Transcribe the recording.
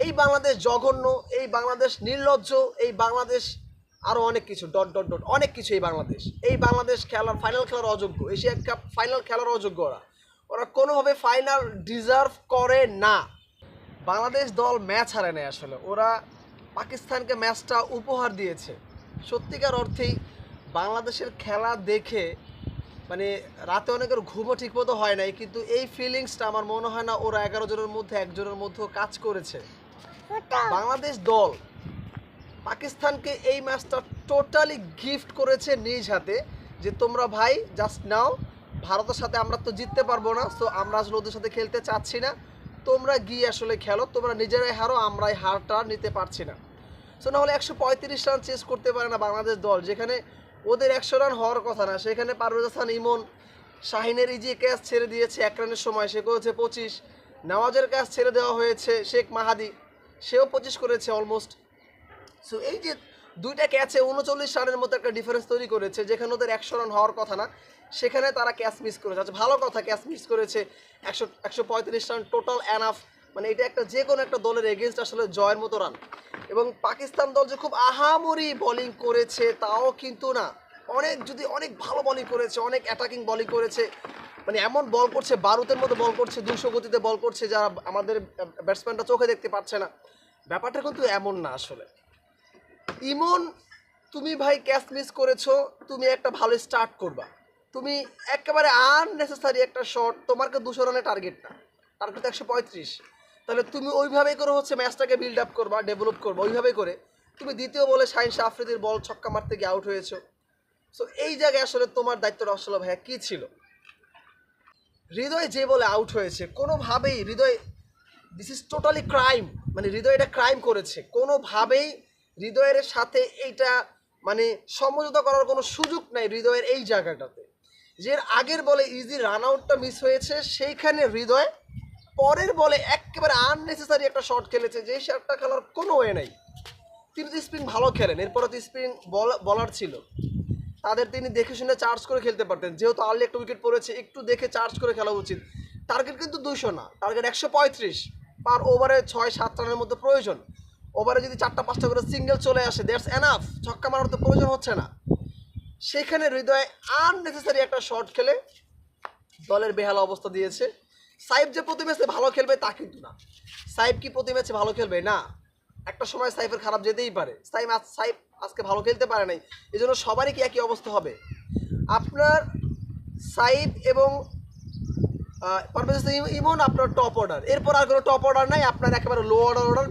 এই বাংলাদেশ জঘন্য, এই বাংলাদেশ নির্লজ্জ, এই বাংলাদেশ আরও অনেক কিছু ডট ডট ডট অনেক কিছু। এই বাংলাদেশ খেলার ফাইনাল খেলার অযোগ্য, এশিয়া কাপ ফাইনাল খেলার অযোগ্য। ওরা কোনোভাবে ফাইনাল ডিজার্ভ করে না। বাংলাদেশ দল ম্যাচ হারে নেয়, আসলে ওরা পাকিস্তানকে ম্যাচটা উপহার দিয়েছে। সত্যিকার অর্থেই বাংলাদেশের খেলা দেখে মানে রাতে অনেকের ঘুমও ঠিকমতো হয় নাই, কিন্তু এই ফিলিংসটা আমার মনে হয় না ওরা 11 জনের মধ্যে একজনের মধ্যেও কাজ করেছে। বাংলাদেশ দল পাকিস্তানকে এই ম্যাচটা টোটালি গিফট করেছে নিজ হাতে, যে তোমরা ভাই জাস্ট নাও, ভারতের সাথে আমরা তো জিততে পারবো না, সো আমরা আসলে ওদের সাথে খেলতে চাচ্ছি না, তোমরা গিয়ে আসলে খেলো, তোমরা নিজেরাই হারো, আমরা এই হারটা নিতে পারছি না। সো না হলে 135 রান চেস করতে পারে না বাংলাদেশ দল, যেখানে ওদের 100 রান হওয়ার কথা না। সেখানে পারভেজ হাসান ইমন, শাহিনের ইজি ক্যাচ ছেড়ে দিয়েছে 1 রানের সময়, সে করেছে 25। নওয়াজের ক্যাচ ছেড়ে দেওয়া হয়েছে শেখ মাহাদি, সেও 25 করেছে অলমোস্ট। সো এই যে দুইটা ক্যাচে 39 রানের মতো একটা ডিফারেন্স তৈরি করেছে, যেখানে ওদের 100 রান হওয়ার কথা না, সেখানে তারা ক্যাচ মিস করেছে। আচ্ছা ভালো কথা, ক্যাচ মিস করেছে, 135 রান টোটাল এনাফ। মানে এটা একটা যে কোনো একটা দলের এগেনস্ট আসলে জয়ের মতো রান। এবং পাকিস্তান দল যে খুব আহামরি বোলিং করেছে তাও কিন্তু না, অনেক ভালো বোলিং করেছে, অনেক অ্যাটাকিং বোলিং করেছে। মানে এমন বল করছে, বারুদের মতো বল করছে, 200 গতিতে বল করছে, যা আমাদের ব্যাটসম্যানরা চোখে দেখতে পাচ্ছে না। ব্যাপারটা কিন্তু এমন না আসলে। ইমন, তুমি ভাই ক্যাচ মিস করেছো, তুমি একটা ভালো স্টার্ট করবা, তুমি একেবারে আননেসেসারি একটা শট, তোমাকে 200 রানের টার্গেট না, টার্গেট 135, তাহলে তুমি ওইভাবেই করে হচ্ছে ম্যাচটাকে বিল্ড আপ করবা, ডেভেলপ করবা, ওইভাবেই করে তুমি দ্বিতীয় বলে শাহিন শাহ আফ্রিদির বল ছক্কা মারতে গিয়ে আউট হয়েছো। সো এই জায়গায় আসলে তোমার দায়িত্বটা আসলে ভাইয়া কী ছিল? হৃদয় যে বলে আউট হয়েছে, কোনোভাবেই হৃদয়, দিস ইজ টোটালি ক্রাইম, মানে হৃদয় এটা ক্রাইম করেছে, কোনোভাবেই হৃদয়ের সাথে এইটা মানে সমঝোতা করার কোনো সুযোগ নাই হৃদয়ের এই জায়গাটাতে। যে আগের বলে ইজি রান আউটটা মিস হয়েছে, সেইখানে হৃদয় পরের বলে একেবারে আননেসেসারি একটা শট খেলেছে, যে শটটা খেলার কোনো ওয়ে নাই। তিনি তো স্পিন ভালো খেলেন, এরপরে তো স্পিন বলার ছিল, তাদের তিনি দেখে শুনে চার্জ করে খেলতে পারতেন, যেহেতু আর্লি একটা উইকেট পড়েছে, একটু দেখে চার্জ করে খেলা উচিত। টার্গেট কিন্তু 200 না, টার্গেট 135, পার ওভারে 6-7 রানের মধ্যে প্রয়োজন। ওভারে যদি 4টা-5টা করে সিঙ্গেল চলে আসে, দ্যাটস এনাফ, ছক্কা মারার তো প্রয়োজন হচ্ছে না। সেখানে হৃদয় আননেসেসারি একটা শট খেলে দলের বেহালা অবস্থা দিয়েছে। সাইফ যে প্রতি ম্যাচে ভালো খেলবে তা কিন্তু না। সাইফ কি প্রতি ম্যাচে ভালো খেলবে? না, একটা সময় সাইফের খারাপ যেতেই পারে। সাইফ আজকে ভালো খেলতে পারে নাই, এই জন্য সবারই কি একই অবস্থা হবে? আপনার সাইফ এবং পারভেজ ইমন আপনার টপ অর্ডার, এরপর আর কোনো টপ অর্ডার নাই, আপনার একেবারে লো অর্ডার